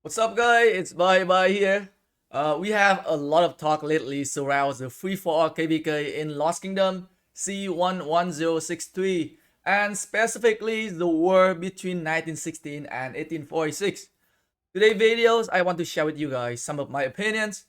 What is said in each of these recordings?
What's up, guys? It's Bye here. We have a lot of talk lately surrounds the free for all KvK in Lost Kingdom C11063 and specifically the war between 1916 and 1846. Today's videos, I want to share with you guys some of my opinions.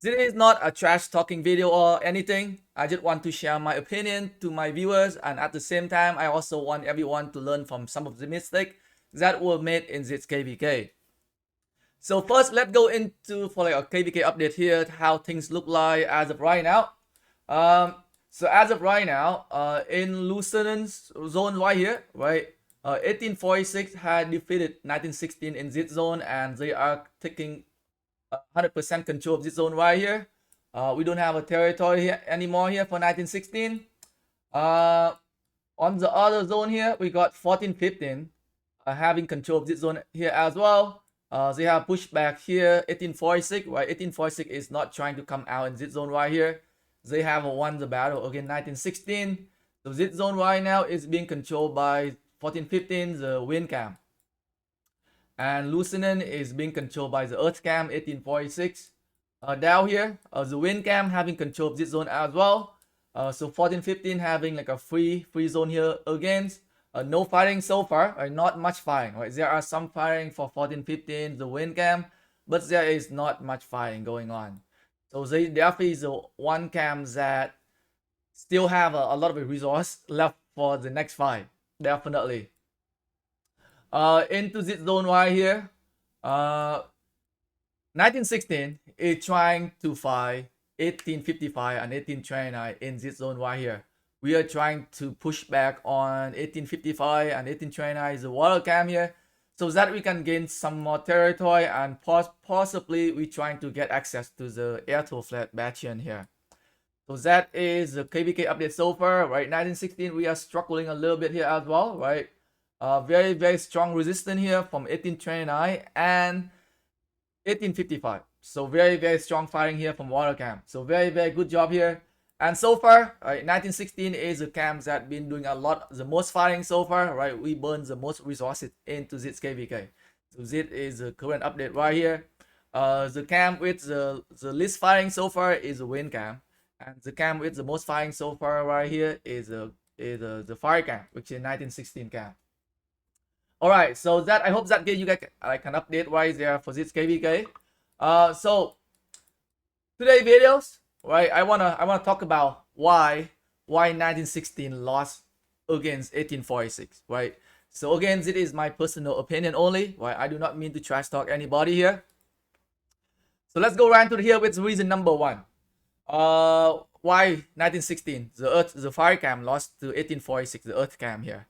This is not a trash talking video or anything. I just want to share my opinion to my viewers, and at the same time, I also want everyone to learn from some of the mistakes that were made in this KvK. So first, let's go into for like a KvK update here, how things look like as of right now. So as of right now, in Lieutenant's zone right here, right, 1846 had defeated 1916 in this zone, and they are taking 100% control of this zone right here. We don't have a territory here anymore here for 1916. On the other zone here, we got 1415 having control of this zone here as well. They have pushed back here 1846, right? 1846 is not trying to come out in this zone right here. They have won the battle against 1916. So this zone right now is being controlled by 1415, the wind camp. And Lieutenant is being controlled by the earth camp, 1846. Down here, the wind camp having control of this zone as well. So 1415 having like a free zone here against. No fighting so far, not much fighting. Right? There are some fighting for 1415, the wind camp, but there is not much fighting going on. So they definitely is the one camp that still have a lot of resource left for the next fight. Definitely. Into this zone right here, 1916 is trying to fight 1855 and 1829 in this zone right here. We are trying to push back on 1855 and 1829 is the water camp here, so that we can gain some more territory, and possibly we trying to get access to the air to flat Bastion here. So that is the KvK update so far, right? 1916 we are struggling a little bit here as well, right? Very strong resistance here from 1829 and 1855. So very strong fighting here from water camp. So very good job here. And so far, right, 1916 is a camp that been doing the most fighting so far, right? We burned the most resources into this KvK. So this is the current update right here. The camp with the least fighting so far is the wind camp, and the camp with the most fighting so far right here is the fire camp, which is 1916 camp. All right, so that I hope that gave you guys like an update right there for this KvK. So today videos, right? I wanna talk about why 1916 lost against 1846, right? So again, this is my personal opinion only, right? I do not mean to trash talk anybody here. So let's go right to here with reason number one. Why 1916 the fire camp lost to 1846 the earth camp here.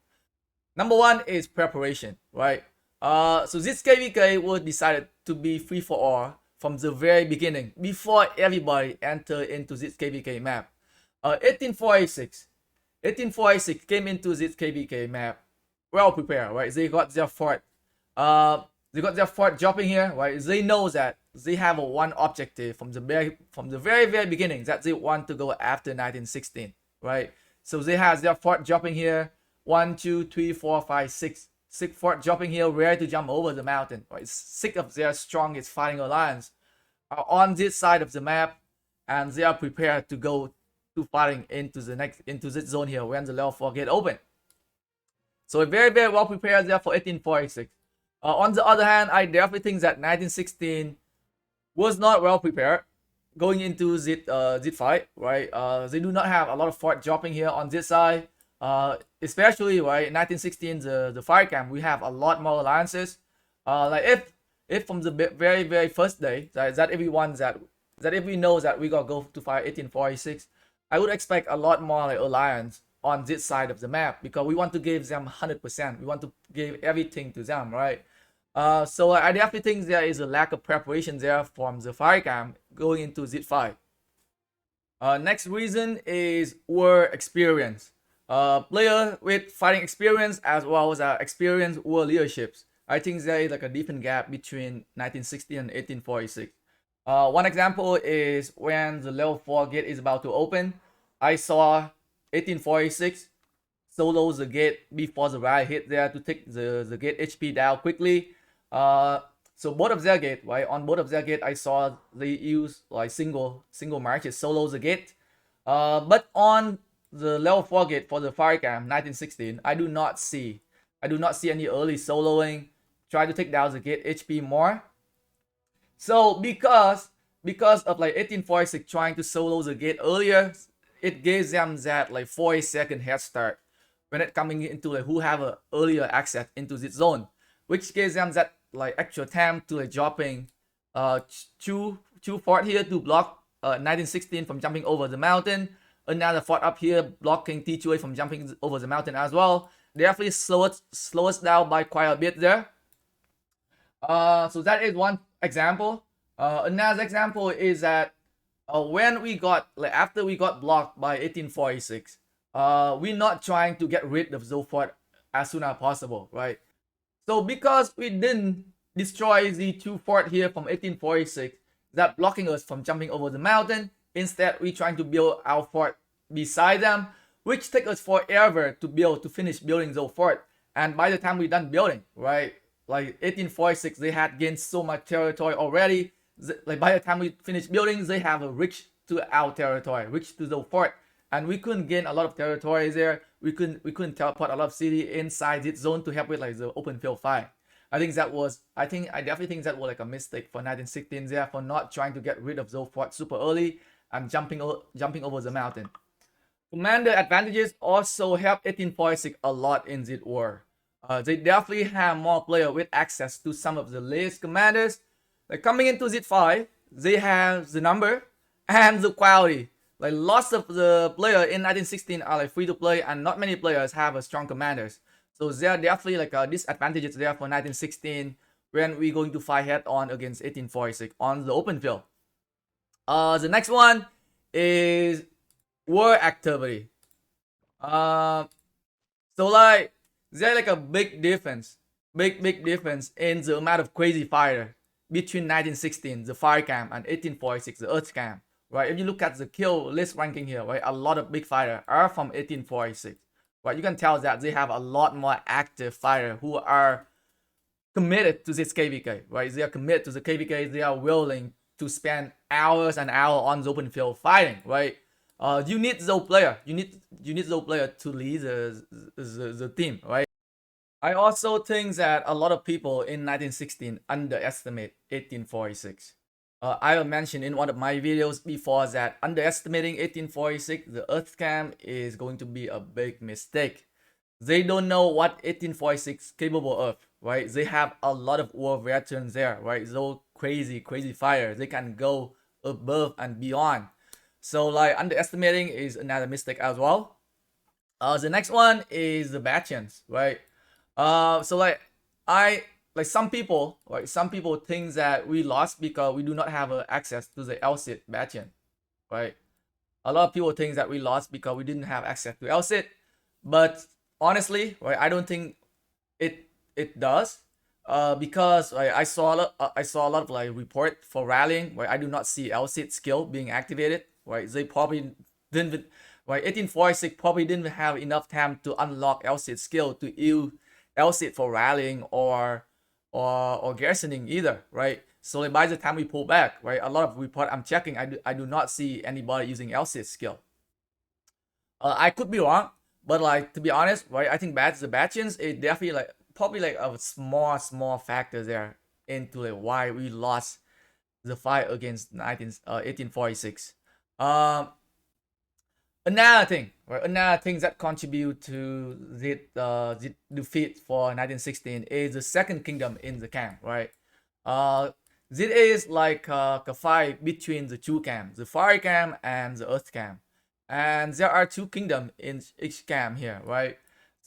Number one is preparation, right? So this KvK was decided to be free for all from the very beginning, before everybody entered into this KvK map. 1846 came into this KvK map well prepared, right? They got their fort. They got their fort dropping here, right? They know that they have one objective from the very beginning, that they want to go after 1916, right? So they have their fort dropping here. 1, 2, 3, 4, 5, 6 fort dropping here, ready to jump over the mountain. Right? 6 of their strongest fighting alliance are on this side of the map, and they are prepared to go to fighting into this zone here when the level 4 get open. So very well prepared there for 1846. On the other hand, I definitely think that 1916 was not well prepared going into this fight, right? They do not have a lot of fort dropping here on this side. Especially right 1916 the fire camp, we have a lot more alliances. Like if from the very first day that if we know that we gotta go to fight 1846, I would expect a lot more like alliance on this side of the map, because we want to give them 100%. We want to give everything to them, right? So I definitely think there is a lack of preparation there from the fire camp going into this fight. Next reason is war experience. Player with fighting experience as well as experienced war leaderships. I think there is like a different gap between 1960 and 1846. One example is when the level 4 gate is about to open. I saw 1846 solo the gate before the riot hit there to take the gate HP down quickly. So both of their gate, right? On both of their gate, I saw they use like single marches, solos a gate. But on the level 4 gate for the Firecam 1916, I do not see any early soloing. Try to take down the gate HP more. So because of like 1846 trying to solo the gate earlier, it gives them that like 40-second head start when it coming into like who have a earlier access into this zone, which gives them that like extra time to like dropping two fort here to block 1916 from jumping over the mountain, another fort up here blocking T2A from jumping over the mountain as well. They definitely slow us down by quite a bit there. So that is one example. Another example is that when we got like after we got blocked by 1846, we're not trying to get rid of Zofort as soon as possible, right? So because we didn't destroy the two fort here from 1846 that blocking us from jumping over the mountain, instead we trying to build our fort beside them, which take us forever to build to finish building those fort. And by the time we done building, right, like 1846, they had gained so much territory already. Like by the time we finished building, they have a reach to our territory, reach to the fort, and we couldn't gain a lot of territories there. We couldn't teleport a lot of city inside this zone to help with like the open field fight. I definitely think that was like a mistake for 1916 there for not trying to get rid of those forts super early and jumping over the mountain. Commander advantages also help 1846 a lot in this war. They definitely have more players with access to some of the latest commanders. Like coming into Z5, they have the number and the quality. Like lots of the players in 1916 are like free to play, and not many players have a strong commanders. So there are definitely like disadvantages there for 1916 when we're going to fight head on against 1846 on the open field. The next one is war activity. So like there's like a big difference in the amount of crazy fighter between 1916 the fire camp and 1846 the earth camp, right? If you look at the kill list ranking here, right, a lot of big fighter are from 1846, right? You can tell that they have a lot more active fighter who are committed to this KvK, right? They are committed to the KvK. They are willing to spend hours and hours on the open field fighting, right? You need those player. You need those player to lead the team, right? I also think that a lot of people in 1916 underestimate 1846. I mentioned in one of my videos before that underestimating 1846, the Earth camp, is going to be a big mistake. They don't know what 1846 is capable of, right? They have a lot of war veterans there, right? Those crazy fighters. They can go above and beyond. So like underestimating is another mistake as well. The next one is the Bastions, right? So like some people think that we lost because we do not have access to the LCIT Bastion, right? A lot of people think that we lost because we didn't have access to LCIT, but honestly, right, I don't think it does. Because I saw a lot of like report for rallying where I do not see LCIT skill being activated. Right, they probably didn't. Right, 1846 probably didn't have enough time to unlock LCIT skill to use LCIT for rallying or garrisoning either. Right, so like by the time we pull back, right, a lot of report I'm checking, I do not see anybody using LCIT skill. I could be wrong, but like to be honest, right, I think the Bastions is definitely like probably like a small factor there into like why we lost the fight against 1846. Another thing, right? Another thing that contribute to the defeat for 1916 is the second kingdom in the camp, right? This is like a fight between the two camps, the fire camp and the earth camp, and there are two kingdoms in each camp here, right?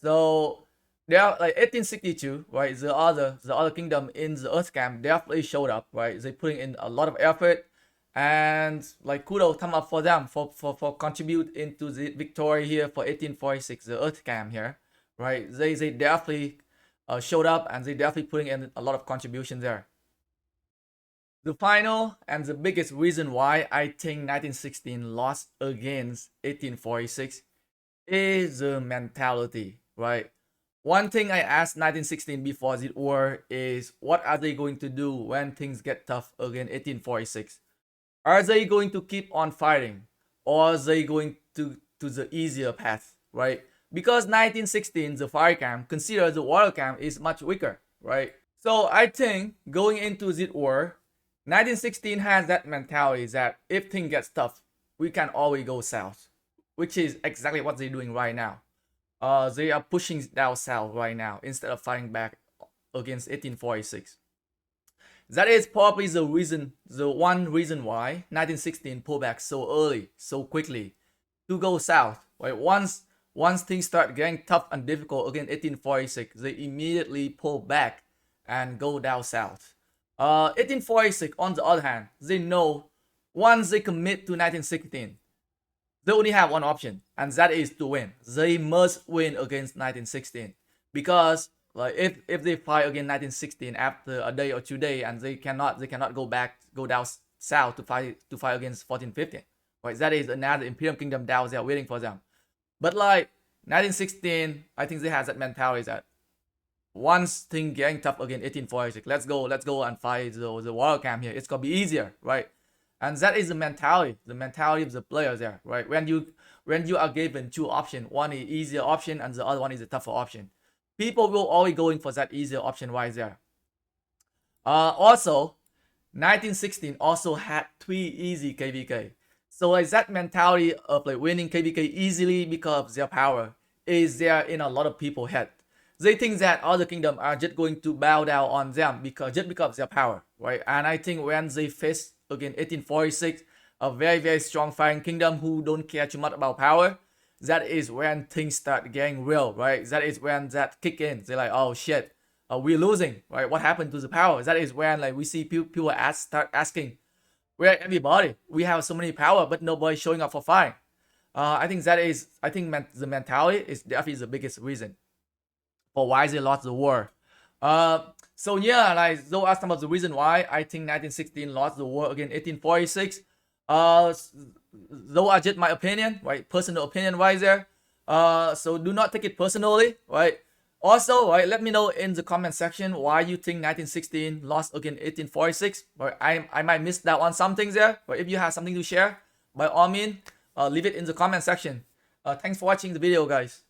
So they are like 1862, right? The other kingdom in the earth camp definitely showed up, right? They putting in a lot of effort, and like kudos come up for them for contribute into the victory here for 1846 the earth camp here, right? They definitely showed up, and they definitely putting in a lot of contribution there. The final and the biggest reason why I think 1916 lost against 1846 is the mentality, right? One thing I asked 1916 before the war is, what are they going to do when things get tough again 1846? Are they going to keep on fighting, or are they going to the easier path, right? Because 1916, the fire camp, consider the water camp is much weaker, right? So I think going into this war, 1916 has that mentality that if things gets tough, we can always go south, which is exactly what they're doing right now. They are pushing down south right now instead of fighting back against 1846. That is probably the reason, the one reason why 1916 pulled back so early, so quickly to go south. Right? Once things start getting tough and difficult again 1846, they immediately pull back and go down south. 1846, on the other hand, they know once they commit to 1916, they only have one option, and that is to win. They must win against 1916 because like if they fight against 1916 after a day or 2 days and they cannot go down south to fight against 1415. Right, that is another Imperial Kingdom down there waiting for them. But like 1916, I think they have that mentality that once things getting tough again 1846, let's go and fight the war camp here. It's gonna be easier, right? And that is the mentality of the players there, right? When you are given two options, one is easier option and the other one is a tougher option, people will always going for that easier option right there. Also, 1916 also had 3 easy KvK. So like that mentality of like winning KvK easily because of their power is there in a lot of people's head. They think that other kingdom are just going to bow down on them because of their power, right? And I think when they face again 1846, a very strong fighting kingdom who don't care too much about power, that is when things start getting real, right? That is when that kick in. They're like, oh shit, we're losing, right? What happened to the power? That is when like we see people start asking, where everybody? We have so many power, but nobody showing up for fighting. I think the mentality is definitely the biggest reason for why they lost the war. So yeah, like those are some of the reason why I think 1916 lost the war against 1846. Though are just my opinion, right? Personal opinion right there. So do not take it personally, right? Also, right, let me know in the comment section why you think 1916 lost against 1846. Right, I might miss that on some things there, but if you have something to share, by all means, leave it in the comment section. Thanks for watching the video, guys.